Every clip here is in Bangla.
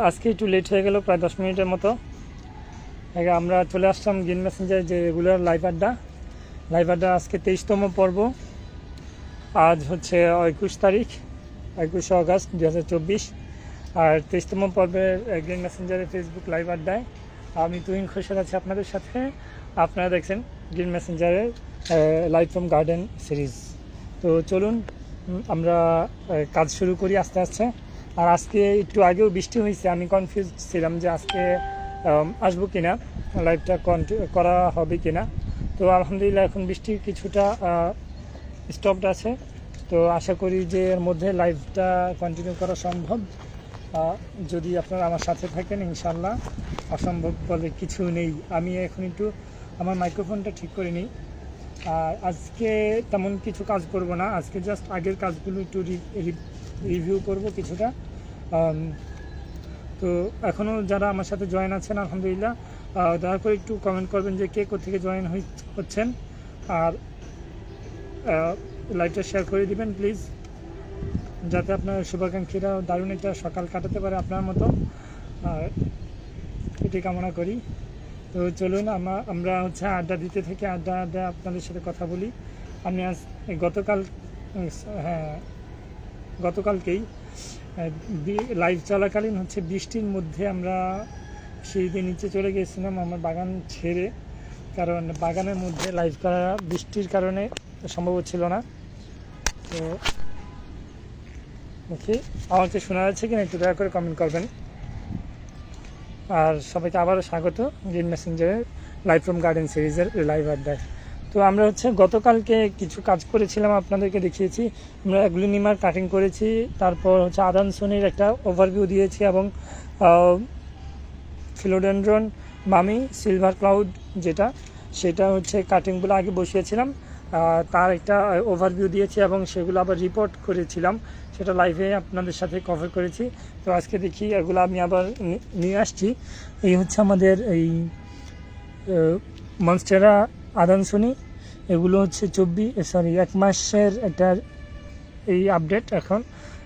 আজকে একটু লেট হয়ে গেল, প্রায় 10 মিনিটের মতো। আমরা চলে আসলাম গ্রিন মেসেঞ্জার যে রেগুলার লাইভ আড্ডা আজকে 23তম পর্ব। আজ হচ্ছে 21 তারিখ, 21 আগস্ট 2024। আর 23তম পর্বের গ্রিন মেসেঞ্জারের ফেসবুক লাইভ আড্ডায় আমি তুহিন খোরশেদ আছি আপনাদের সাথে। আপনারা দেখছেন গ্রিন মেসেঞ্জারের লাইভ ফ্রম গার্ডেন সিরিজ। তো চলুন আমরা কাজ শুরু করি আস্তে আস্তে। আর আজকে একটু আগেও বৃষ্টি হয়েছে, আমি কনফিউজ ছিলাম যে আজকে আসবো কিনা, লাইভটা করা হবে কিনা। তো আলহামদুলিল্লাহ এখন বৃষ্টি কিছুটা স্টপড আছে। তো আশা করি যে এর মধ্যে লাইভটা কন্টিনিউ করা সম্ভব, যদি আপনারা আমার সাথে থাকেন। ইনশাল্লাহ অসম্ভব বলে কিছু নেই। আমি এখন একটু আমার মাইক্রোফোনটা ঠিক করে নিই। আর আজকে তেমন কিছু কাজ করব না, আজকে জাস্ট আগের কাজগুলো একটু রিভিউ করব কিছুটা। তো এখনও যারা আমার সাথে জয়েন আছেন আলহামদুলিল্লাহ, দয়া করে একটু কমেন্ট করবেন যে কে কোথেকে জয়েন হচ্ছেন, আর লাইভটা শেয়ার করে দিবেন প্লিজ, যাতে আপনার শুভাকাঙ্ক্ষীরা দারুণ একটা সকাল কাটাতে পারে আপনার মতো। এটি কামনা করি। তো চলুন আমরা হচ্ছে আড্ডা দিতে থেকে আড্ডা আপনাদের সাথে কথা বলি। আমি আজ গতকালকেই লাইভ চলাকালীন হচ্ছে বৃষ্টির মধ্যে আমরা সিঁড়িতে নিচে চলে গিয়েছিলাম আমার বাগান ছেড়ে, কারণ বাগানের মধ্যে লাইভ করা বৃষ্টির কারণে সম্ভব ছিল না। তো ওকে, আমাকে শোনা যাচ্ছে কিনা একটু দয়া করে কমেন্ট করবেন। আর সবাইকে আবারও স্বাগত গ্রিন মেসেঞ্জারের লাইভ ফ্রম গার্ডেন সিরিজের লাইভ আড্ডায়। তো আমরা হচ্ছে গতকালকে কিছু কাজ করেছিলাম, আপনাদেরকে দেখিয়েছি। আমরা অ্যাগ্লোনিমার কাটিং করেছি, তারপর হচ্ছে আদানসনির একটা ওভারভিউ দিয়েছি, এবং ফিলোডেন্ড্রন মামি সিলভার ক্লাউড সেটা হচ্ছে কাটিংগুলো আগে বসিয়েছিলাম, তার একটা ওভারভিউ দিয়েছি এবং সেগুলো আবার রিপোর্ট করেছিলাম, সেটা লাইভে আপনাদের সাথে কভার করেছি। তো আজকে দেখি এগুলো আমি আবার নিয়ে আসছি। এই হচ্ছে আমাদের এই মনস্টেরা আদানসনি, এগুলো হচ্ছে 1 মাসের একটা এই আপডেট। এখন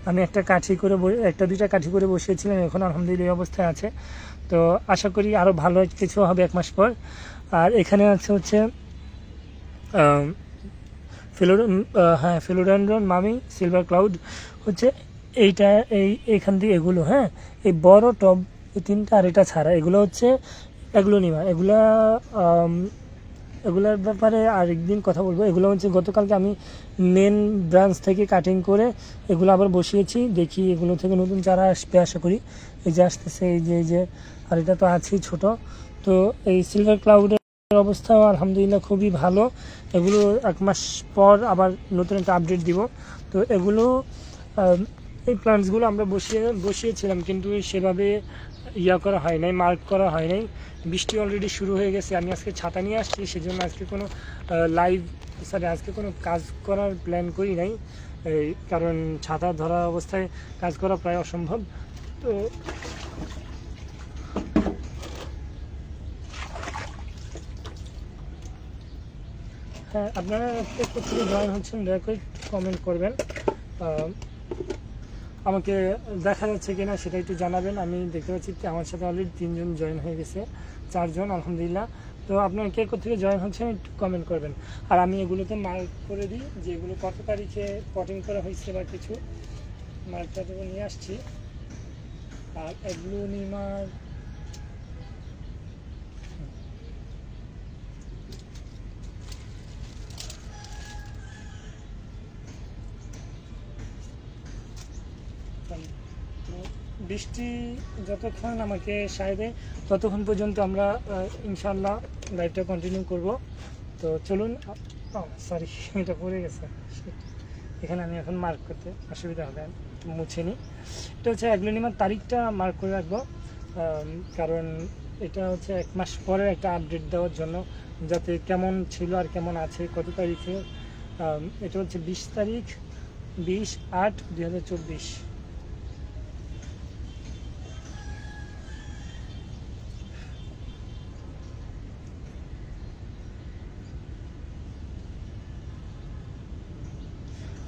আমি একটা দুইটা কাঠি করে বসিয়েছিলাম, এখন আলহামদুলিল্লাহ এই অবস্থায় আছে। তো আশা করি আরও ভালো কিছু হবে 1 মাস পর। আর এখানে আছে হচ্ছে ফিলোডেন্ড্রন মামি সিলভার ক্লাউড হচ্ছে এইখান দিয়ে এগুলো, এই বড় টব এই তিনটা, আর এটা ছাড়া এগুলো হচ্ছে অ্যাগ্লোনিমা। এগুলোর ব্যাপারে আরেকদিন কথা বলবো। এগুলো হচ্ছে গতকালকে আমি মেন ব্রাঞ্চ থেকে কাটিং করে এগুলো আবার বসিয়েছি, দেখি এগুলো থেকে নতুন চারা আসবে আশা করি। এই যে আসতেছে, এই যে আর এটা তো আছেই ছোট। তো এই সিলভার ক্লাউডের অবস্থাও আলহামদুলিল্লাহ খুবই ভালো। এগুলো 1 মাস পর আবার নতুন একটা আপডেট দিব। তো এগুলো এই প্ল্যান্টসগুলো আমরা বসিয়েছিলাম, কিন্তু সেভাবে করা হয় নাই, মার্ক করা হয় নাই। বৃষ্টি অলরেডি শুরু হয়ে গেছে। আমি আজকে ছাতা নিয়ে আসছি, সেজন্য আজকে কোনো কাজ করার প্ল্যান করি নাই, কারণ ছাতা ধরা অবস্থায় কাজ করা প্রায় অসম্ভব। তো আপনারা কোথাও জয়েন হচ্ছেন দয়া করে কমেন্ট করবেন, আমাকে দেখা যাচ্ছে কিনা সেটা একটু জানাবেন। আমি দেখতে পাচ্ছি আমার সাথে অলরেডি 3 জন জয়েন হয়ে গেছে, 4 জন আলহামদুলিল্লাহ। তো আপনারা কে কোথেকে জয়েন হচ্ছেন একটু কমেন্ট করবেন। আর আমি এগুলোতে মার্ক করে দিই যে এগুলো কত তারিখে পটিং করা হয়েছে বা কিছু, মার্কটা নিয়ে আসছি। আর অ্যাগ্লোনিমার বৃষ্টি যতক্ষণ আমাকে সায় দেয় ততক্ষণ পর্যন্ত আমরা ইনশাল্লাহ লাইভটা কন্টিনিউ করব। তো চলুন। সরি, এটা পড়ে গেছে এখানে, আমি এখন মার্ক করতে অসুবিধা হবে, মুছে নিই। এটা হচ্ছে অ্যাগ্লোনিমার তারিখটা মার্ক করে রাখবো, কারণ এটা হচ্ছে 1 মাস পরের একটা আপডেট দেওয়ার জন্য, যাতে কেমন ছিল আর কেমন আছে কত তারিখে। এটা হচ্ছে 20 তারিখ 20/8/2024।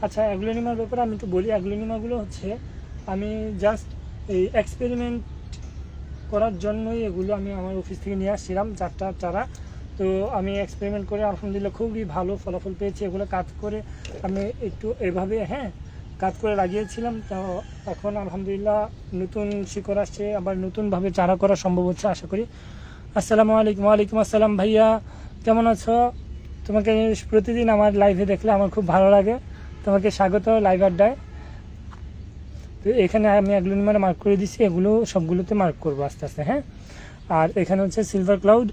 আচ্ছা, অ্যাগ্লোনিমার ব্যাপারে আমি একটু বলি। অ্যাগ্লোনিমাগুলো হচ্ছে আমি জাস্ট এই এক্সপেরিমেন্ট করার জন্যই এগুলো আমি আমার অফিস থেকে নিয়ে আসছিলাম 4টা চারা। তো আমি এক্সপেরিমেন্ট করে আলহামদুলিল্লাহ খুবই ভালো ফলাফল পেয়েছি। এগুলো কাজ করে আমি একটু এভাবে কাজ করে লাগিয়েছিলাম। তো এখন আলহামদুলিল্লাহ নতুন শিকড় আসছে, আবার নতুনভাবে চারা করা সম্ভব হচ্ছে আশা করি। আসসালামু আলাইকুম। ওয়ালাইকুম আসসালাম ভাইয়া, কেমন আছো? তোমাকে প্রতিদিন আমার লাইভে দেখলে আমার খুব ভালো লাগে। তোমাকে স্বাগত লাইভ আড্ডায়। তো এখানে আমি অ্যাগ্লোনিমারে মার্ক করে দিচ্ছি, এগুলো সবগুলোতে মার্ক করবো আস্তে আস্তে। আর এখানে হচ্ছে সিলভার ক্লাউড।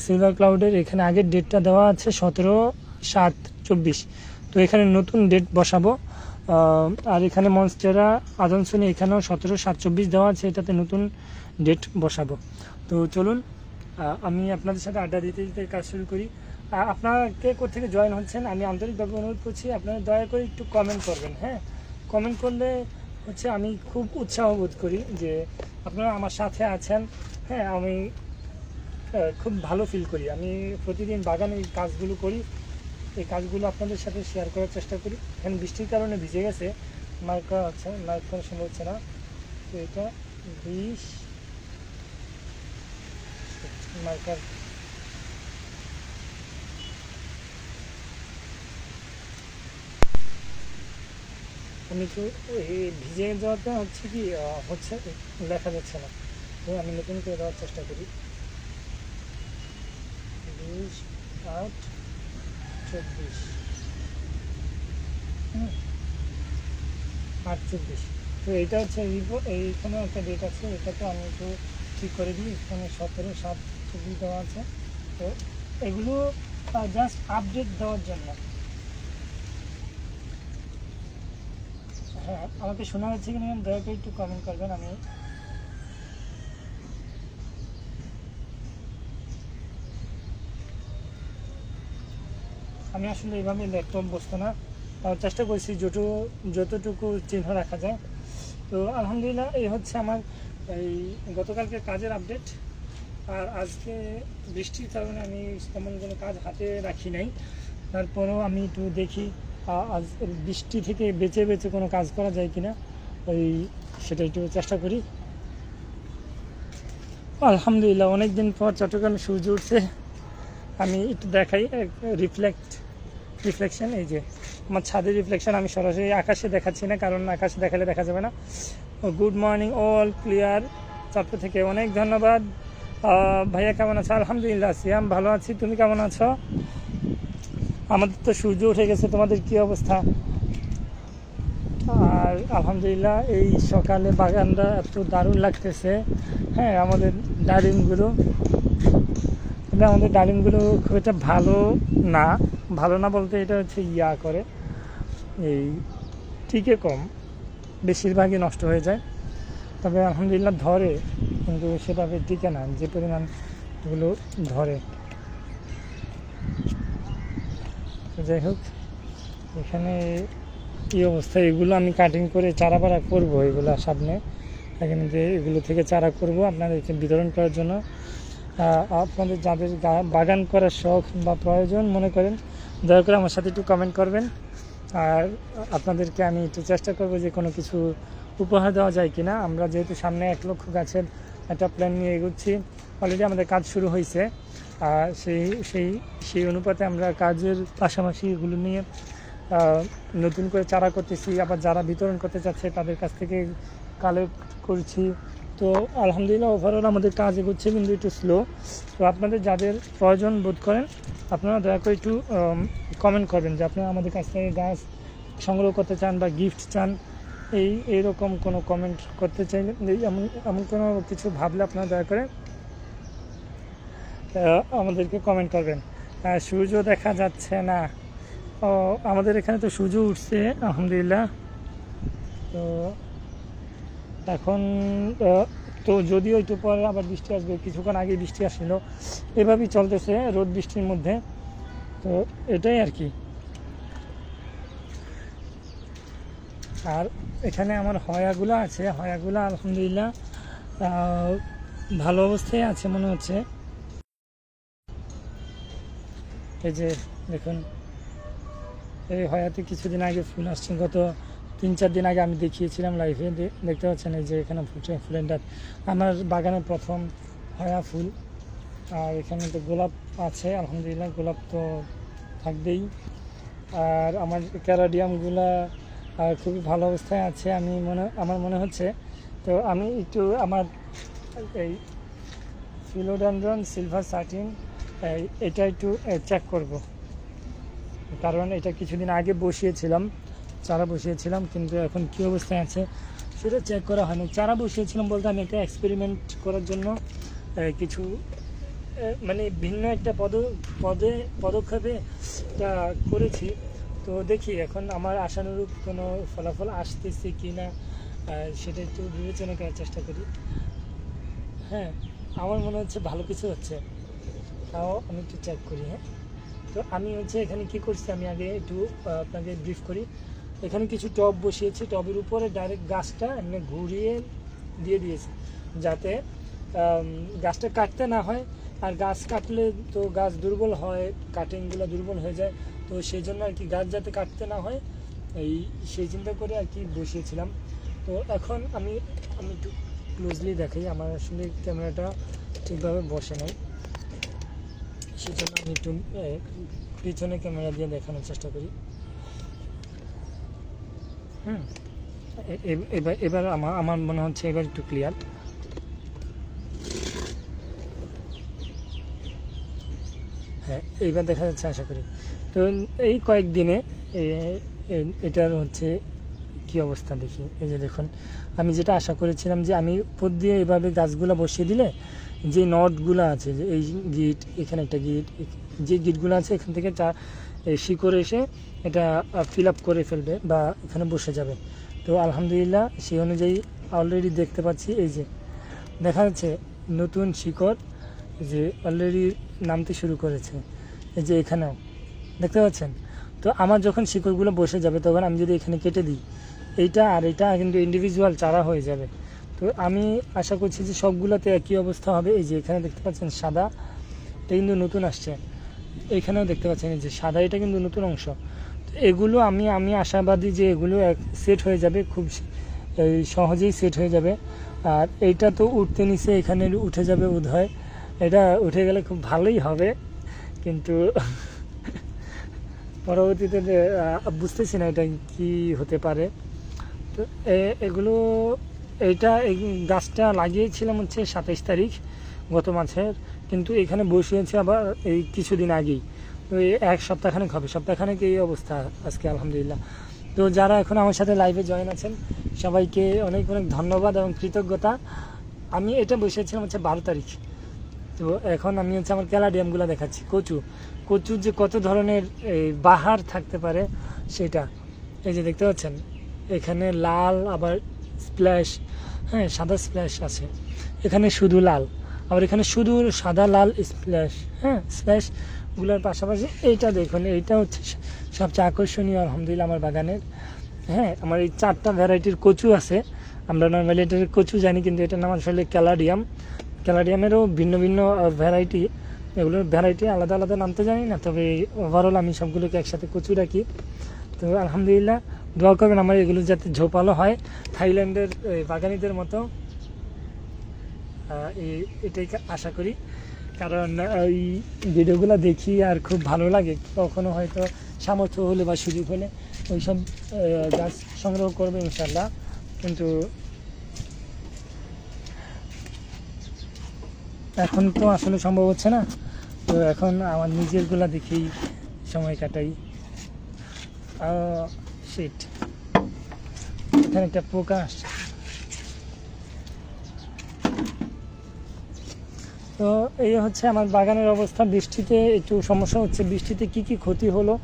সিলভার ক্লাউডের এখানে আগের ডেটটা দেওয়া আছে 17/7/24। তো এখানে নতুন ডেট বসাবো। আর এখানে মনস্টেরা আদমসনি এখানেও 17/7/24 দেওয়া আছে, এটাতে নতুন ডেট বসাবো। তো চলুন আমি আপনাদের সাথে আড্ডা দিতে দিতে কাজ শুরু করি। আপনারা কে কোথেকে জয়েন হচ্ছেন আমি আন্তরিকভাবে অনুরোধ করছি আপনারা দয়া করে একটু কমেন্ট করবেন। কমেন্ট করলে হচ্ছে আমি খুব উৎসাহ বোধ করি যে আপনারা আমার সাথে আছেন। আমি খুব ভালো ফিল করি। আমি প্রতিদিন বাগানে এই কাজগুলো করি, এই কাজগুলো আপনাদের সাথে শেয়ার করার চেষ্টা করি। এখানে বৃষ্টির কারণে ভিজে গেছে, মার্ক করা হচ্ছে, মার্ক করা সম্ভব হচ্ছে না। তো এটা 20 মার্কার। আমি তো ভিজে যাওয়াতে হচ্ছে কি হচ্ছে লেখা যাচ্ছে না। তো আমি নতুন করে দেওয়ার চেষ্টা করি। 20/8/24 8/24। তো এইটা হচ্ছে এইখানে একটা ডেট আছে, এটাকে আমি একটু ঠিক করে দিই। এখানে 17/7/24 দেওয়া আছে। তো এগুলো জাস্ট আপডেট দেওয়ার জন্য। আমাকে শোনা যাচ্ছে কিনা দয়া করে একটু কমেন্ট করবেন। আমি আসলে এইভাবে ল্যাপটপ বসতো না, চেষ্টা করছি যতটুকু চিহ্ন রাখা যায়। তো আলহামদুলিল্লাহ এই হচ্ছে আমার এই গতকালকে কাজের আপডেট। আর আজকে বৃষ্টির কারণে আমি তেমন কোনো কাজ হাতে রাখি নাই, তারপরেও আমি একটু দেখি আজ বৃষ্টি থেকে বেঁচে বেঁচে কোনো কাজ করা যায় কিনা, সেটা একটু চেষ্টা করি। আলহামদুলিল্লাহ অনেক দিন পর চট্টগ্রামে সূর্য উঠছে। আমি একটু দেখাই রিফ্লেকশন, এই যে আমার ছাদের রিফ্লেকশন। আমি সরাসরি আকাশে দেখাচ্ছি না, কারণ আকাশে দেখালে দেখা যাবে না। Good morning all, clear Chandpur থেকে। অনেক ধন্যবাদ ভাইয়া, কেমন আছো? আলহামদুলিল্লাহ সিয়াম ভালো আছি, তুমি কেমন আছো? আমাদের তো সূর্য উঠে গেছে, তোমাদের কি অবস্থা? আর আলহামদুলিল্লাহ এই সকালে বাগানটা এত দারুণ লাগতেছে। আমাদের ডালিমগুলো খুব একটা ভালো না বলতে এটা হচ্ছে করে এই টিকে কম, বেশিরভাগই নষ্ট হয়ে যায়। তবে আলহামদুলিল্লাহ ধরে, কিন্তু সেভাবে টিকে না যে পরিমাণ এগুলো ধরে। যাই হোক, এখানে এই অবস্থা। এগুলো আমি কাটিং করে চারা পাড়া করবো, এগুলো সামনে এখানে এগুলো থেকে চারা করব আপনাদেরকে বিতরণ করার জন্য। আপনাদের যাদের বাগান করার শখ বা প্রয়োজন মনে করেন দয়া করে আমার সাথে একটু কমেন্ট করবেন। আর আপনাদেরকে আমি একটু চেষ্টা করবো যে কোনো কিছু উপহার দেওয়া যায় কিনা। আমরা যেহেতু সামনে 1 লক্ষ গাছের একটা প্ল্যান নিয়ে এগোচ্ছি, অলরেডি আমাদের কাজ শুরু হয়েছে। আর সেই অনুপাতে আমরা কাজের পাশাপাশি এগুলো নিয়ে নতুন করে চারা করতেছি। আবার যারা বিতরণ করতে চাচ্ছে তাদের কাছ থেকে কালেক্ট করছি। তো আলহামদুলিল্লাহ ওভারঅল আমাদের কাজ এগোচ্ছে, কিন্তু একটু স্লো। তো আপনাদের যাদের প্রয়োজন বোধ করেন আপনারা দয়া করে একটু কমেন্ট করবেন যে আপনারা আমাদের কাছ থেকে গাছ সংগ্রহ করতে চান বা গিফট চান। এইরকম কোনো কমেন্ট করতে চাইলে, এমন কোনো কিছু ভাবলে আপনারা দয়া করে আমাদেরকে কমেন্ট করবেন। সূর্য দেখা যাচ্ছে না, আমাদের এখানে তো সূর্য উঠছে আলহামদুলিল্লাহ। তো এখন তো যদিও একটু পরে আবার বৃষ্টি আসবে, কিছুক্ষণ আগে বৃষ্টি আসছিল, এভাবেই চলতেছে রোদ বৃষ্টির মধ্যে। তো এটাই আর কি। আর এখানে আমার হয়াগুলো আছে, হয়াগুলো আলহামদুলিল্লাহ ভালো অবস্থায় আছে মনে হচ্ছে। এই যে দেখুন, এই হয়াতে কিছুদিন আগে ফুল আসছে, গত 3-4 দিন আগে আমি দেখিয়েছিলাম লাইভে, দেখতে পাচ্ছেন এই যে এখানে ফুলের ডাব। আমার বাগানে প্রথম হায়া ফুল। আর এখানে তো গোলাপ আছে, আলহামদুলিল্লাহ গোলাপ তো থাকবেই। আর আমার ক্যালাডিয়ামগুলা খুবই ভালো অবস্থায় আছে আমার মনে হচ্ছে। তো আমি একটু আমার এই ফিলোডেন্ড্রন সিলভার সাটিন এটা একটু চেক করব, কারণ এটা কিছুদিন আগে চারা বসিয়েছিলাম, কিন্তু এখন কী অবস্থায় আছে সেটা চেক করা হয়নি। চারা বসিয়েছিলাম বলতে আমি একটা এক্সপেরিমেন্ট করার জন্য কিছু মানে ভিন্ন একটা পদক্ষেপে এটা করেছি। তো দেখি এখন আমার আশানুরূপ কোনো ফলাফল আসতেছে কি না সেটা একটু বিবেচনা করার চেষ্টা করি। হ্যাঁ, আমার মনে হচ্ছে ভালো কিছু হচ্ছে, তাও আমি একটু চেক করি। হ্যাঁ, তো আমি এখানে কি করছি, আমি আগে একটু আপনাকে ব্রিফ করি। এখানে কিছু টব বসিয়েছি, টবের উপরে ডাইরেক্ট গাছটা এমনি ঘুরিয়ে দিয়ে দিয়েছি, যাতে গাছটা কাটতে না হয়। আর গাছ কাটলে তো গাছ দুর্বল হয়, কাটিংগুলো দুর্বল হয়ে যায়। তো সেই জন্য আর কি গাছ যাতে কাটতে না হয় সেই চিন্তা করে আর কি বসিয়েছিলাম। তো এখন আমি একটু ক্লোজলি দেখাই, আমার আসলে ক্যামেরাটা ঠিকভাবে বসে নাই, সেই জন্য আমি একটু পিছনে ক্যামেরা দিয়ে দেখানোর চেষ্টা করি। এবার আমার মনে হচ্ছে এবার একটু ক্লিয়ার। হ্যাঁ, এইবার দেখা যাচ্ছে আশা করি। তো এই কয়েকদিনে এটার কি অবস্থা দেখি। এই যে দেখুন, আমি যেটা আশা করেছিলাম যে আমি উপর দিয়ে এভাবে গাছগুলো বসিয়ে দিলে যে নটগুলো আছে, যে এই গিট, এখানে একটা গিট, যে গিটগুলো আছে এখান থেকে শিকড়ে এসে এটা ফিল আপ করে ফেলবে বা এখানে বসে যাবে। তো আলহামদুলিল্লাহ সেই অনুযায়ী অলরেডি দেখতে পাচ্ছি, এই যে দেখা যাচ্ছে নতুন শিকড় যে অলরেডি নামতে শুরু করেছে, এই যে এখানেও দেখতে পাচ্ছেন। তো আমার যখন শিকড়গুলো বসে যাবে তখন আমি যদি এখানে কেটে দিই, এইটা আর এটা কিন্তু ইন্ডিভিজুয়াল চারা হয়ে যাবে। তো আমি আশা করছি যে সবগুলোতে একই অবস্থা হবে। এই যে এখানে দেখতে পাচ্ছেন সাদা, এটা কিন্তু নতুন আসছে, এখানেও দেখতে পাচ্ছেন এই যে সাদা, এটা কিন্তু নতুন অংশ। তো এগুলো আমি আশাবাদী যে এগুলো সেট হয়ে যাবে, খুব সহজেই সেট হয়ে যাবে। আর এইটা তো উঠতে নিচে এখানে উঠে যাবে বোধহয়, এটা উঠে গেলে খুব ভালোই হবে, কিন্তু পরবর্তীতে বুঝতেছি না এটা কি হতে পারে। তো এই গাছটা লাগিয়েছিলাম 27 তারিখ গত মাসের, কিন্তু এখানে বসিয়েছি আবার এই কিছুদিন আগেই। তো এই এক সপ্তাহখানেক হবে, সপ্তাহখানেক এই অবস্থা আজকে আলহামদুলিল্লাহ। তো যারা এখন আমার সাথে লাইভে জয়েন আছেন সবাইকে অনেক অনেক ধন্যবাদ এবং কৃতজ্ঞতা। আমি এটা বসিয়েছিলাম 12 তারিখ। তো এখন আমি আমার ক্যালাডিয়ামগুলো দেখাচ্ছি। কচুর যে কত ধরনের বাহার থাকতে পারে সেটা, এই যে দেখতে পাচ্ছেন এখানে লাল, আবার স্প্ল্যাশ, হ্যাঁ সাদা স্প্ল্যাশ আছে, এখানে শুধু লাল, আবার এখানে শুধু সাদা লাল স্প্ল্যাশ। হ্যাঁ, স্প্ল্যাশগুলোর পাশাপাশি এইটা দেখুন, এইটা সবচেয়ে আকর্ষণীয় আলহামদুলিল্লাহ আমার বাগানের। হ্যাঁ, আমার এই 4টা ভ্যারাইটির কচু আছে। আমরা নর্মালি এটার কচু জানি, কিন্তু এটার নাম আসলে ক্যালাডিয়ামেরও ভিন্ন ভিন্ন ভ্যারাইটি, এগুলোর ভ্যারাইটি আলাদা আলাদা নাম তো জানি না, তবে ওভারঅল আমি সবগুলোকে একসাথে কচু রাখি। তো আলহামদুলিল্লাহ দোয়া করবেন আমার এগুলো যাতে ঝোপালো হয়, থাইল্যান্ডের বাগানিদের মতো, এটাই আশা করি। কারণ ওই ভিডিওগুলো দেখি আর খুব ভালো লাগে, কখনো হয়তো সামর্থ্য হলে বা সুযোগ হলে ওইসব গাছ সংগ্রহ করবে ইনশাল্লাহ, কিন্তু এখন তো আসলে সম্ভব হচ্ছে না। তো এখন আমার নিজেরগুলা দেখেই সময় কাটাই। শিট, এখানে একটা পোকা আসছে। তো এই আমার বাগানের অবস্থা। বৃষ্টিতে একটু সমস্যা হচ্ছে, বৃষ্টিতে কি কি ক্ষতি হলো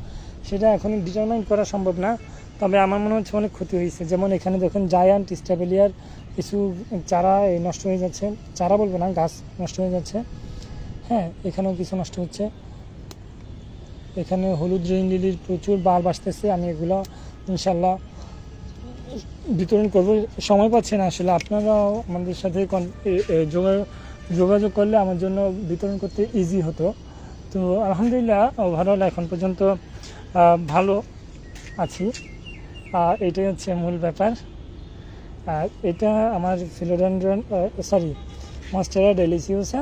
সেটা এখন ডিটারমাইন করা সম্ভব না, তবে আমার মনে হচ্ছে অনেক ক্ষতি হয়েছে। যেমন এখানে দেখুন জায়ান্ট স্ট্রবেরিয়ার কিছু চারা নষ্ট হয়ে যাচ্ছে, চারা বলবো না, গাছ নষ্ট হয়ে যাচ্ছে। হ্যাঁ, এখানেও কিছু নষ্ট হচ্ছে। এখানে হলুদ রেইন লিলির প্রচুর বার বাসতেছে, আমি এগুলো ইনশাল্লাহ বিতরণ করব। সময় পাচ্ছি না আসলে, আপনারাও আমাদের সাথে যোগাযোগ করলে আমার জন্য বিতরণ করতে ইজি হতো। তো আলহামদুলিল্লাহ ওভারঅল এখন পর্যন্ত ভালো আছি। এটাই হচ্ছে মূল ব্যাপার। আর এটা আমার ফিলোডেন্ড্রন মনস্টেরা ডেলিসিওসা,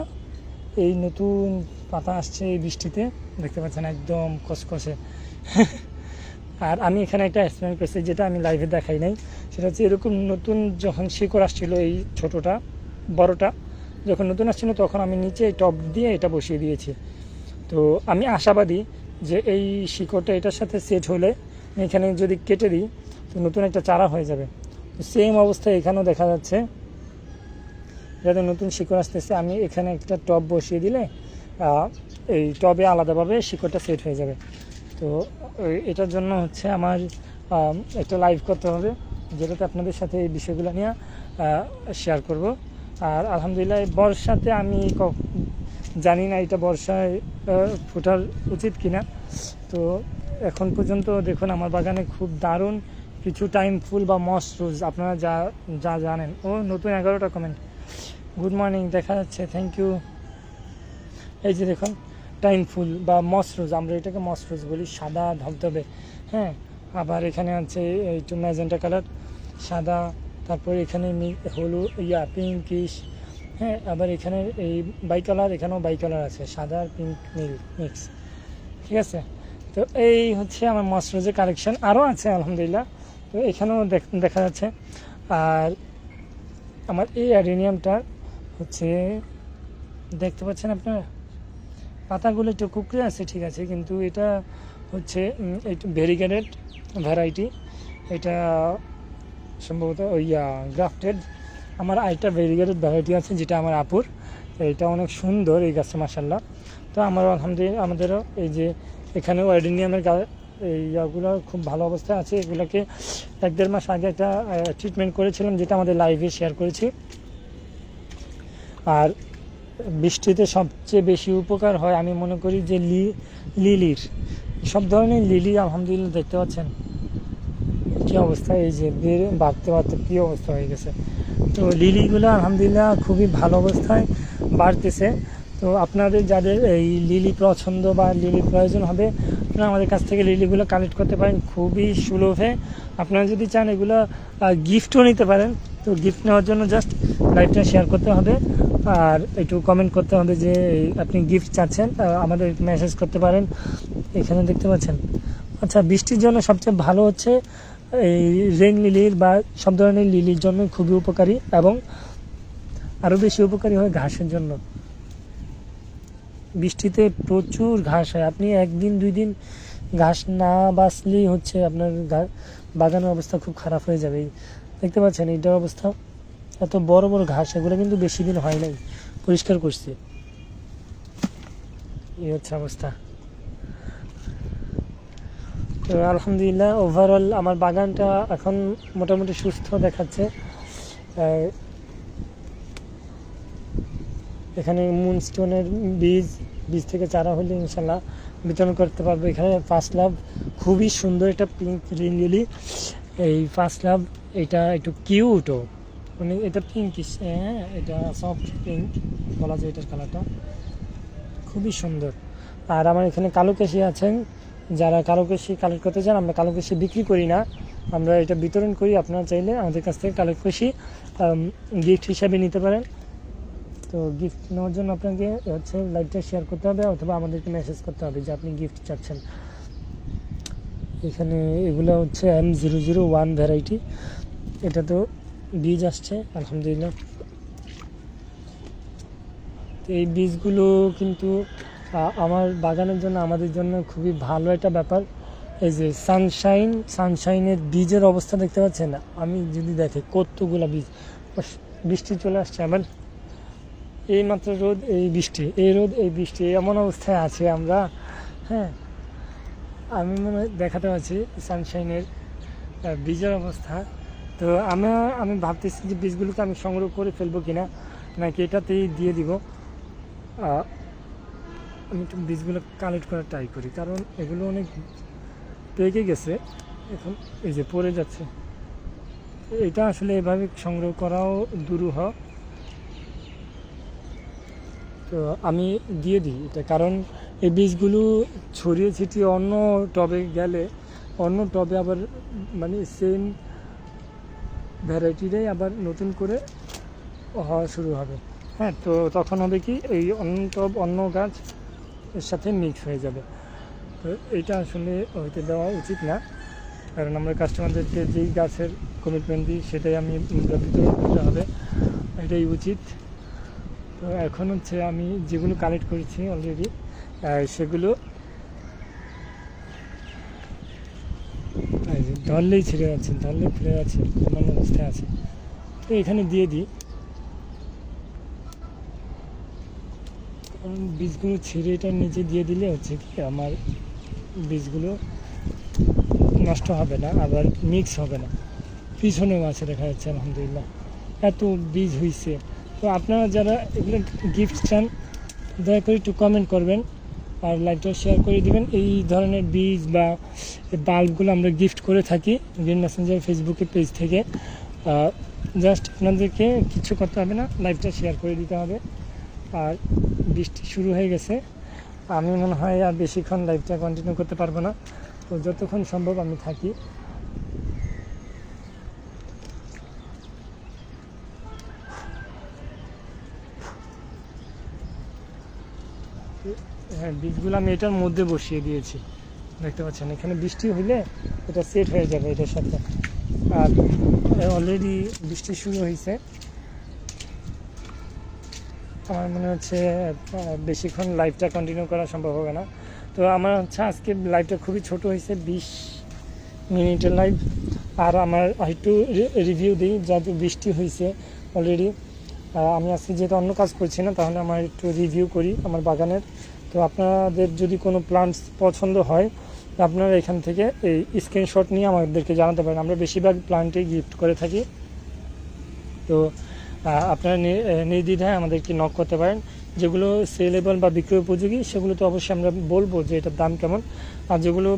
এই নতুন পাতা আসছে এই বৃষ্টিতে, দেখতে পাচ্ছেন একদম কসকসে। আর আমি এখানে একটা এক্সপ্লেন করছি যেটা আমি লাইভে দেখাই নাই, সেটা হচ্ছে এরকম নতুন যখন শিকড় আসছিল, এই ছোটোটা বড়টা যখন নতুন আসছিল তখন আমি নিচে টব দিয়ে এটা বসিয়ে দিয়েছি। তো আমি আশাবাদী যে এই শিকড়টা এটার সাথে সেট হলে এখানে যদি কেটে দিই তো নতুন একটা চারা হয়ে যাবে। তো সেম অবস্থা এখানেও দেখা যাচ্ছে, যাতে নতুন শিকড় আসতেছে। আমি এখানে একটা টব বসিয়ে দিলে এই টবে আলাদাভাবে শিকড়টা সেট হয়ে যাবে। তো এটার জন্য হচ্ছে আমার একটা লাইভ করতে হবে, যেটাতে আপনাদের সাথে এই বিষয়গুলো নিয়ে শেয়ার করব। আর আলহামদুলিল্লাহ বর্ষাতে আমি জানি না এটা বর্ষায় ফোটার উচিত কিনা। তো এখন পর্যন্ত দেখুন আমার বাগানে খুব দারুণ কিছু টাইম ফুল বা মস রোজ, আপনারা যা জানেন। ও নতুন 11টা কমেন্ট, গুড মর্নিং দেখা যাচ্ছে, থ্যাংক ইউ। এই যে দেখুন টাইম ফুল বা মস রোজ, আমরা এটাকে মস রোজ বলি, সাদা ধবধবে। হ্যাঁ, আবার এখানে আছে একটু ম্যাজেন্টা কালার সাদা, তারপর এখানে হলুদ পিঙ্কিশ। হ্যাঁ, আবার এখানে এই বাই কালার, এখানেও বাই কালার আছে, সাদা আর পিঙ্ক মিক্স। ঠিক আছে, তো এই হচ্ছে আমার মস রোজের কালেকশন, আরও আছে আলহামদুলিল্লাহ। তো এখানেও দেখা যাচ্ছে। আর আমার এই অ্যাডেনিয়ামটা হচ্ছে দেখতে পাচ্ছেন আপনারা, পাতাগুলো একটু কুকড়ে আছে ঠিক আছে, কিন্তু এটা হচ্ছে একটু ভেরিগেটেড ভ্যারাইটি। এটা সম্ভবত গ্রাফটেড। আমার আরেকটা ভেরিগেটেড ভ্যারাইটি আছে যেটা আমার আপুর, এটা অনেক সুন্দর এই গাছটা মাশাআল্লাহ। তো আমারও আলহামদুলিল্লাহ, আমাদেরও এই যে এখানেও অ্যাডেনিয়ামের এই ইয়াগুলো খুব ভালো অবস্থায় আছে। এগুলোকে 1-1.5 মাস আগে একটা ট্রিটমেন্ট করেছিলাম, যেটা আমাদের লাইভে শেয়ার করেছি। আর বৃষ্টিতে সবচেয়ে বেশি উপকার হয় আমি মনে করি যে লিলির, সব ধরনের লিলি আলহামদুলিল্লাহ দেখতে পাচ্ছেন কী অবস্থা, এই যে বাড়তে বাড়তে কী অবস্থা হয়ে গেছে। তো লিলিগুলো আলহামদুলিল্লাহ খুবই ভালো অবস্থায় বাড়তেছে। তো আপনাদের যাদের এই লিলি পছন্দ বা লিলি প্রয়োজন হবে, আপনারা আমাদের কাছ থেকে লিলিগুলো কালেক্ট করতে পারেন খুবই সুলভে। আপনারা যদি চান এগুলো গিফটও নিতে পারেন। তো গিফট নেওয়ার জন্য জাস্ট লাইভটা শেয়ার করতে হবে আর একটু কমেন্ট করতে হবে যে আপনি গিফট চাচ্ছেন, আমাদের মেসেজ করতে পারেন। এখানে দেখতে পাচ্ছেন। আচ্ছা, বৃষ্টির জন্য সবচেয়ে ভালো হচ্ছে এই রেইন লিলির বা সব ধরনের লিলির জন্য খুবই উপকারী, এবং আরও বেশি উপকারী হয় ঘাসের জন্য। বৃষ্টিতে প্রচুর ঘাস হয়, আপনি 1 দিন 2 দিন ঘাস না বাঁচলেই হচ্ছে আপনার বাগানের অবস্থা খুব খারাপ হয়ে যাবে। দেখতে পাচ্ছেন এইটার অবস্থা, এত বড় বড় ঘাস, এগুলো কিন্তু বেশি দিন হয় নাই, পরিষ্কার করছি, এই হচ্ছে অবস্থা। তো আলহামদুলিল্লাহ ওভারঅল আমার বাগানটা এখন মোটামুটি সুস্থ দেখাচ্ছে। এখানে মুনস্টোনের বীজ থেকে চারা হলে ইনশাল্লাহ বিতরণ করতে পারবো। এখানে ফার্স্ট লাভ খুবই সুন্দর একটা পিঙ্ক লিলি, এই ফার্স্ট লাভ এটা একটু কিউটও, মানে এটা পিঙ্কিশ, হ্যাঁ এটা সফট পিঙ্ক বলা যায়, এটার কালারটা খুবই সুন্দর। আর আমার এখানে কালোকেশি আছেন, যারা কালোকেশি কালেক্ট করতে চান, আমরা কালোকেশি বিক্রি করি না, আমরা এটা বিতরণ করি। আপনারা চাইলে আমাদের কাছ থেকে কালোকেশি গিফট হিসাবে নিতে পারেন। তো গিফট নেওয়ার জন্য আপনাকে হচ্ছে লাইভটা শেয়ার করতে হবে অথবা আমাদেরকে মেসেজ করতে হবে যে আপনি গিফট চাচ্ছেন। এখানে এগুলো হচ্ছে M001 ভ্যারাইটি, এটা তো বীজ আসছে আলহামদুলিল্লাহ। তো এই বীজগুলো কিন্তু আমার বাগানের জন্য, আমাদের জন্য খুবই ভালো একটা ব্যাপার। এই যে সানশাইনের বীজের অবস্থা দেখতে পাচ্ছেন, আমি যদি দেখি কতগুলা বীজ, বৃষ্টি চলে আসছে আবার, এই মাত্র রোদ এই বৃষ্টি, এই রোদ এই বৃষ্টি, এমন অবস্থায় আছে আমরা। হ্যাঁ, আমি মনে দেখাতে পারছি সানশাইনের বীজের অবস্থা। তো আমি ভাবতেছি যে বীজগুলোকে আমি সংগ্রহ করে ফেলবো কিনা, নাকি এটাতেই দিয়ে দিব। আমি একটু বীজগুলো কালেক্ট করার ট্রাই করি, কারণ এগুলো অনেক পেকে গেছে, এখন এই যে পড়ে যাচ্ছে। এটা আসলে এভাবে সংগ্রহ করাও দুরূহ। তো আমি দিয়ে দিই এটা, কারণ এই বীজগুলো ছড়িয়ে ছিটিয়ে অন্য টবে গেলে অন্য টবে আবার মানে সেম ভ্যারাইটিটাই আবার নতুন করে হওয়া শুরু হবে। হ্যাঁ, তো তখন হবে কি এই অন্য টব অন্য গাছ এর সাথে মিক্স হয়ে যাবে। তো এটা আসলে হইতে দেওয়া উচিত না, কারণ আমরা কাস্টমারদেরকে যেই গাছের কমিটমেন্ট দিই সেটাই আমি বিতরণ করতে হবে, এটাই উচিত। তো এখন হচ্ছে আমি যেগুলো কালেক্ট করেছি অলরেডি সেগুলো ধরলেই ছিঁড়ে যাচ্ছে, ধরলেই ফেলে যাচ্ছে, এমন অবস্থায় আছে। তো এখানে দিয়ে দিই, বীজগুলো ছিঁড়ে এটার নিচে দিয়ে দিলে হচ্ছে কি আমার বীজগুলো নষ্ট হবে না, আবার মিক্স হবে না। পিছনেও আছে দেখা যাচ্ছে আলহামদুলিল্লাহ এত বীজ হয়েছে। তো আপনারা যারা এগুলো গিফট চান দয়া করে একটু কমেন্ট করবেন আর লাইভটা শেয়ার করে দিবেন। এই ধরনের বীজ বা বাল্বগুলো আমরা গিফট করে থাকি গ্রিন মেসেঞ্জার ফেসবুকের পেজ থেকে। জাস্ট আপনাদেরকে কিছু করতে হবে না, লাইভটা শেয়ার করে দিতে হবে। আর বৃষ্টি শুরু হয়ে গেছে, আমি মনে হয় আর বেশিক্ষণ লাইভটা কন্টিনিউ করতে পারবো না, তো যতক্ষণ সম্ভব আমি থাকি। হ্যাঁ, বীজগুলো আমি এটার মধ্যে বসিয়ে দিয়েছি, দেখতে পাচ্ছেন। এখানে বৃষ্টি হইলে এটা সেট হয়ে যাবে এটার সাথে। আর অলরেডি বৃষ্টি শুরু হয়েছে, আমার মনে হচ্ছে বেশিক্ষণ লাইভটা কন্টিনিউ করা সম্ভব হবে না। তো আমার হচ্ছে আজকে লাইভটা খুবই ছোট হয়েছে, 20 মিনিটের লাইভ। আর আমার একটু রিভিউ দিই, যেহেতু বৃষ্টি হয়েছে অলরেডি। আমি আজকে যেহেতু অন্য কাজ করছি না, তাহলে আমার একটু রিভিউ করি আমার বাগানের। তো আপনাদের যদি কোনো প্লান্টস পছন্দ হয়, আপনারা এখান থেকে এই স্ক্রিনশট নিয়ে আমাদেরকে জানাতে পারেন। আমরা বেশিরভাগ প্লান্টই গিফট করে থাকি। তো আপনারা নির্দ্বিধায় আমাদেরকে নক করতে পারেন। যেগুলো সেলেবল বা বিক্রয় উপযোগী সেগুলো তো অবশ্যই আমরা বলবো যে এটার দাম কেমন। আর যেগুলো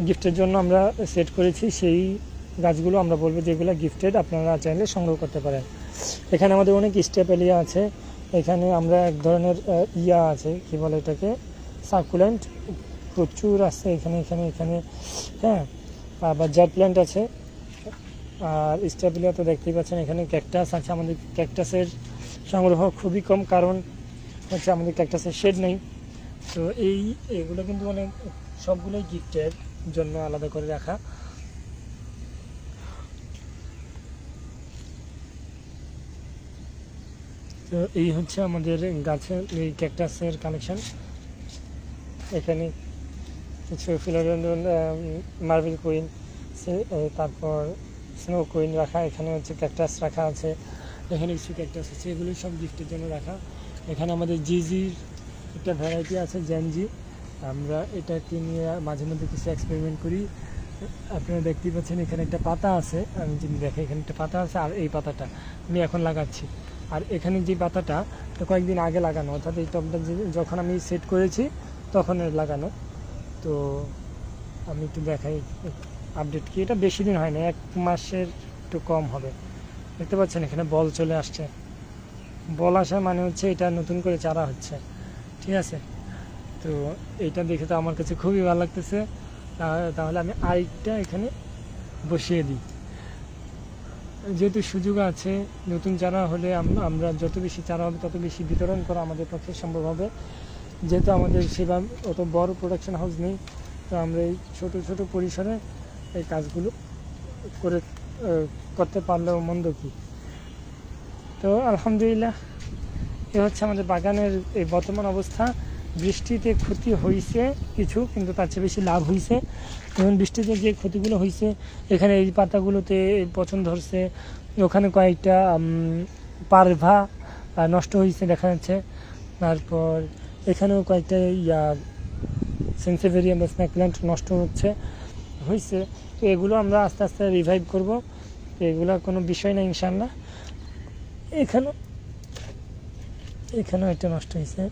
গিফটের জন্য আমরা সেট করেছি সেই গাছগুলো আমরা বলবো যেগুলো গিফটেড, আপনারা চাইলে সংগ্রহ করতে পারেন। এখানে আমাদের অনেক স্টেপেলিয়া আছে, এখানে আমরা এক ধরনের ইয়া আছে, কি বলে এটাকে, সার্কুলেন্ট প্রচুর আছে এখানে এখানে এখানে হ্যাঁ, আবার জেট প্ল্যান্ট আছে। আর স্টেপেলিয়া তো দেখতেই পাচ্ছেন। এখানে ক্যাকটাস আছে, আমাদের ক্যাকটাসের সংগ্রহ খুবই কম, কারণ হচ্ছে আমাদের ক্যাকটাসের শেড নেই। তো এগুলো কিন্তু অনেক সবগুলোই গিফটের জন্য আলাদা করে রাখা। তো এই হচ্ছে আমাদের গাছের এই ক্যাকটাসের কালেকশন। এখানে কিছু ফিলোডেন্ড্রন, মার্বেল কুইন, তারপর স্নো কুইন রাখা, এখানে হচ্ছে ক্যাকটাস রাখা আছে, এখানে কিছু ক্যাকটাস আছে, এগুলো সব গিফটের জন্য রাখা। এখানে আমাদের জিজির একটা ভ্যারাইটি আছে, জ্যানজি। আমরা এটাকে নিয়ে মাঝে মধ্যে কিছু এক্সপেরিমেন্ট করি। আপনারা দেখতেই পাচ্ছেন এখানে একটা পাতা আছে, আমি যদি দেখি এখানে একটা পাতা আছে, আর এই পাতাটা আমি এখন লাগাচ্ছি। আর এখানে যে পাতাটা কয়েকদিন আগে লাগানো, অর্থাৎ এই টবটা যখন আমি সেট করেছি তখন লাগানো। তো আমি একটু দেখাই আপডেট কি, এটা বেশি দিন হয় না, 1 মাসের একটু কম হবে। দেখতে পাচ্ছেন এখানে বল চলে আসছে, বল আসা মানে হচ্ছে এটা নতুন করে চারা হচ্ছে, ঠিক আছে। তো এইটা দেখে তো আমার কাছে খুবই ভালো লাগতেছে। তাহলে আমি আরেকটা এখানে বসিয়ে দিই, যেহেতু সুযোগ আছে। নতুন চারা হলে আমরা যত বেশি চারা হবে তত বেশি বিতরণ করা আমাদের পক্ষে সম্ভব হবে। যেহেতু আমাদের সেভাবে অত বড় প্রোডাকশন হাউস নেই, তো আমরা এই ছোট ছোট পরিসরে এই কাজগুলো করতে পারলেও মন্দ কি। তো আলহামদুলিল্লাহ, এ হচ্ছে আমাদের বাগানের এই বর্তমান অবস্থা। বৃষ্টিতে ক্ষতি হয়েছে কিছু, কিন্তু তার চেয়ে বেশি লাভ হয়েছে। যেমন বৃষ্টিতে যে ক্ষতিগুলো হয়েছে, এখানে এই পাতাগুলোতে পচন ধরছে, ওখানে কয়েকটা পারভা নষ্ট হয়েছে দেখা যাচ্ছে। তারপর এখানেও কয়েকটা সেন্সেভেরিয়াম বা স্নেক প্ল্যান্ট নষ্ট হয়েছে। তো এগুলো আমরা আস্তে আস্তে রিভাইভ করব, এগুলো কোনো বিষয় না ইনশাল্লাহ। এখানেও একটা নষ্ট হয়েছে,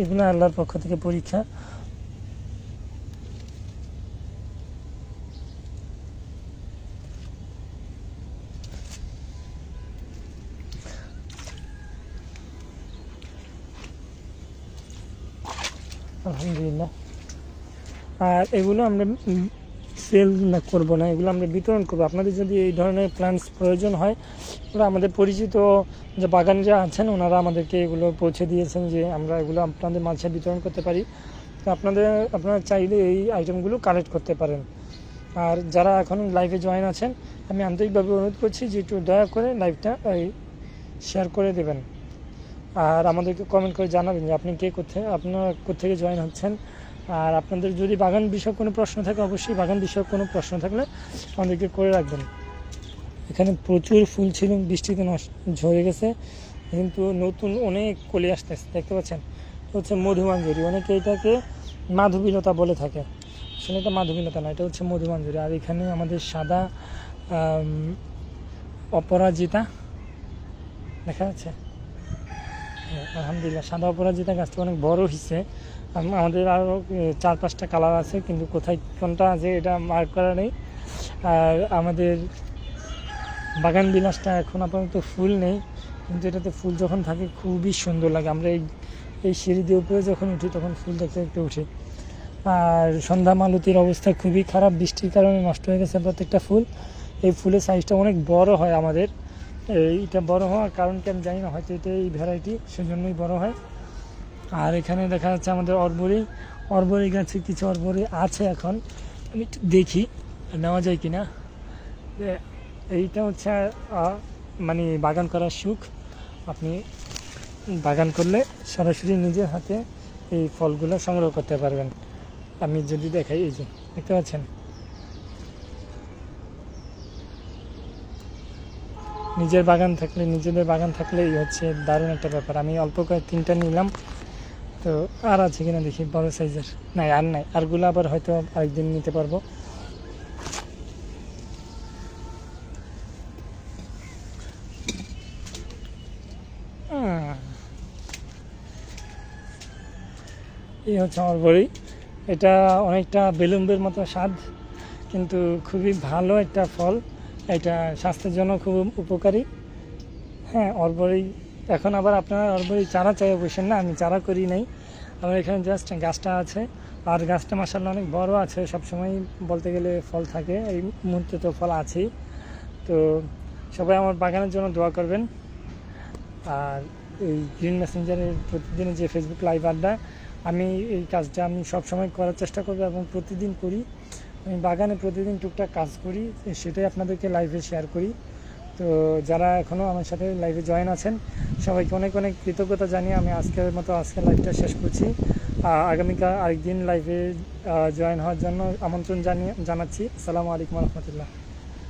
এগুলো আল্লাহর পক্ষ থেকে পরীক্ষা। আলহামদুলিল্লাহ, আর এগুলো আমরা সেল করব না, এগুলো আমরা বিতরণ করবো। আপনাদের যদি এই ধরনের প্ল্যান্টস প্রয়োজন হয়, ওরা আমাদের পরিচিত যে বাগানরা আছেন ওনারা আমাদেরকে এগুলো পৌঁছে দিয়েছেন যে আমরা এগুলো আপনাদের মাঝে বিতরণ করতে পারি। তো আপনারা চাইলে এই আইটেমগুলো কালেক্ট করতে পারেন। আর যারা এখন লাইভে জয়েন আছেন, আমি আন্তরিকভাবে অনুরোধ করছি যে একটু দয়া করে লাইভটা শেয়ার করে দেবেন, আর আমাদেরকে কমেন্ট করে জানাবেন যে আপনারা কোথেকে জয়েন হচ্ছেন। আর আপনাদের যদি বাগান বিষয়ক কোনো প্রশ্ন থাকে, অবশ্যই বাগান বিষয়ক কোনো প্রশ্ন থাকলে আমাদেরকে করে রাখবেন। এখানে প্রচুর ফুল ছিল, বৃষ্টিতে ঝরে গেছে, কিন্তু নতুন অনেক কলি আসতেছে, দেখতে পাচ্ছেন। হচ্ছে মধুমাঞ্জরি, অনেকে এটাকে মাধবীলতা বলে থাকে, আসলে এটা মাধবীলতা না, এটা হচ্ছে মধুমাঞ্জরি। আর এখানে আমাদের সাদা অপরাজিতা দেখা যাচ্ছে, আলহামদুলিল্লাহ সাদা অপরাজিতা গাছটা অনেক বড় হয়েছে। আমাদের আরও 4-5টা কালার আছে, কিন্তু কোথায় কোনটা আছে এটা মার্ক করা নেই। আর আমাদের বাগান বিলাসটা এখন আপাতত ফুল নেই, কিন্তু এটাতে ফুল যখন থাকে খুবই সুন্দর লাগে। আমরা এই সিঁড়ি দিয়ে উপরে যখন উঠি তখন ফুল দেখতে দেখতে উঠি। আর সন্ধ্যা মালতীর অবস্থা খুবই খারাপ, বৃষ্টির কারণে নষ্ট হয়ে গেছে প্রত্যেকটা ফুল। এই ফুলের সাইজটা অনেক বড় হয় আমাদের, এইটা বড় হওয়ার কারণ কি আমি জানি না, হয়তো এটা এই ভ্যারাইটি সেজন্যই বড় হয়। আর এখানে দেখা যাচ্ছে আমাদের অর্বরি গাছে কিছু অর্বরি আছে, এখন আমি একটু দেখি নেওয়া যায় কিনা। এইটা হচ্ছে মানে বাগান করার সুখ, আপনি বাগান করলে সরাসরি নিজের হাতে এই ফলগুলো সংগ্রহ করতে পারবেন। আমি যদি দেখাই, এই যে দেখতে পাচ্ছেন, নিজেদের বাগান থাকলে এই হচ্ছে দারুণ একটা ব্যাপার। আমি অল্প কয়েক 3টা নিলাম, তো আর আছে কিনা দেখি, বড় সাইজের নাই, আরগুলো আবার হয়তো আরেকদিন নিতে পারবো। এই হচ্ছে অর্বরি, এটা অনেকটা বেলুম্বের মতো স্বাদ, কিন্তু খুবই ভালো একটা ফল, এটা স্বাস্থ্যের জন্য খুব উপকারী। হ্যাঁ, অর্বরি এখন আবার আপনারা অর্বরি চারা চাই বসেন না, আমি চারা করি নাই, আমার এখানে জাস্ট গাছটা আছে। আর গাছটা মাশাআল্লাহ অনেক বড় আছে, সবসময় বলতে গেলে ফল থাকে, এই মুহূর্তে তো ফল আছেই। তো সবাই আমার বাগানের জন্য দোয়া করবেন। আর এই গ্রিন মেসেঞ্জারের প্রতিদিনের যে ফেসবুক লাইভ আড্ডা, আমি এই কাজটা আমি সবসময় করার চেষ্টা করব এবং প্রতিদিন করি। আমি বাগানে প্রতিদিন টুকটাক কাজ করি, সেটাই আপনাদেরকে লাইভে শেয়ার করি। তো যারা এখনও আমার সাথে লাইভে জয়েন আছেন, সবাইকে অনেক অনেক কৃতজ্ঞতা জানিয়ে আমি আজকের লাইভটা শেষ করছি। আগামীকাল আরেকদিন লাইভে জয়েন হওয়ার জন্য আমন্ত্রণ জানাচ্ছি। আসসালামু আলাইকুম রহমতুল্লাহ।